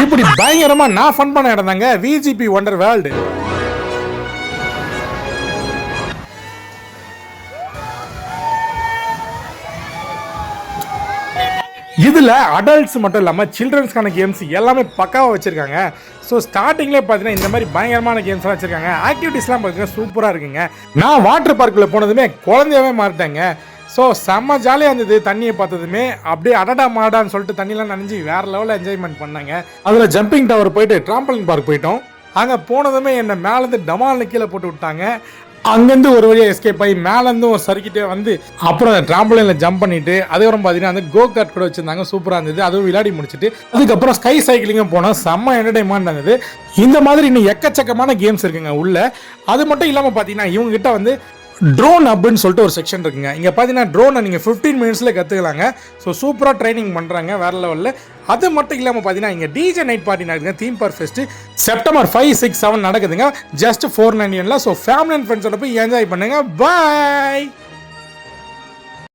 இப்படி பயங்கரமா நான் ஃபன் பண்ண இடம் தாங்க விஜிபி ஒண்டர் வேர்ல்டு. இதில் அடல்ட்ஸ் மட்டும் இல்லாமல் சில்ட்ரன்ஸ்க்கான கேம்ஸ் எல்லாமே பக்காவாக வச்சுருக்காங்க. ஸோ ஸ்டார்டிங்லேயே பார்த்தீங்கன்னா இந்த மாதிரி பயங்கரமான கேம்ஸ்லாம் வச்சுருக்காங்க. ஆக்டிவிட்டீஸ்லாம் பார்த்தீங்கன்னா சூப்பராக இருக்குங்க. நான் வாட்டர் பார்க்கில் போனதுமே குழந்தையாவே மாறிட்டேங்க. ஸோ செம்ம ஜாலியாக இருந்தது. தண்ணியை பார்த்ததுமே அப்படியே அடடா மாடான்னு சொல்லிட்டு தண்ணியெலாம் நனைஞ்சி வேறு லெவலில் என்ஜாய்மெண்ட் பண்ணாங்க. அதில் ஜம்பிங் டவர் போயிட்டு ட்ராம்பலின் பார்க் போயிட்டோம். அங்கே போனதுமே என்னை மேலேருந்து டமால்னு கீழே போட்டு விட்டாங்க. அங்கேருந்து ஒரு வழியாக எஸ்கேப் ஆகி மேலேருந்து ஒரு சறுக்கிட்டே வந்து அப்புறம் அந்த ட்ராம்பலினில் ஜம்ப் பண்ணிட்டு அதுக்கப்புறம் பார்த்தீங்கன்னா அந்த கோ கார்ட் கூட வச்சுருந்தாங்க. சூப்பராக இருந்தது. அதுவும் விளையாடி முடிச்சுட்டு அதுக்கப்புறம் ஸ்கை சைக்கிளிங்கும் போனோம். செம்ம என்டர்டைன்மெண்ட் இருந்தது. இந்த மாதிரி இன்னும் எக்கச்சக்கமான கேம்ஸ் இருக்குங்க உள்ள. அது மட்டும் இல்லாமல் பார்த்தீங்கன்னா இவங்க கிட்ட வந்து ட்ரோன் அப்படின்னு சொல்லிட்டு ஒரு செக்ஷன் இருக்குங்க. இங்கே பார்த்தீங்கன்னா ட்ரோனை நீங்கள் 15 மினிட்ஸில் கற்றுக்கலாங்க. ஸோ சூப்பராக ட்ரைனிங் பண்ணுறாங்க வேறு லெவலில். அது மட்டும் இல்லாமல் பார்த்தீங்கன்னா இங்கே டிஜே நைட் பார்ட்டி நடக்குதுங்க. தீம் பார்க் ஃபெஸ்ட்டு செப்டம்பர் 5, 6, 7 நடக்குதுங்க. ஜஸ்ட் 499. ஸோ ஃபேமிலி அண்ட் ஃப்ரெண்ட்ஸோட போய் என்ஜாய் பண்ணுங்கள். பாய்.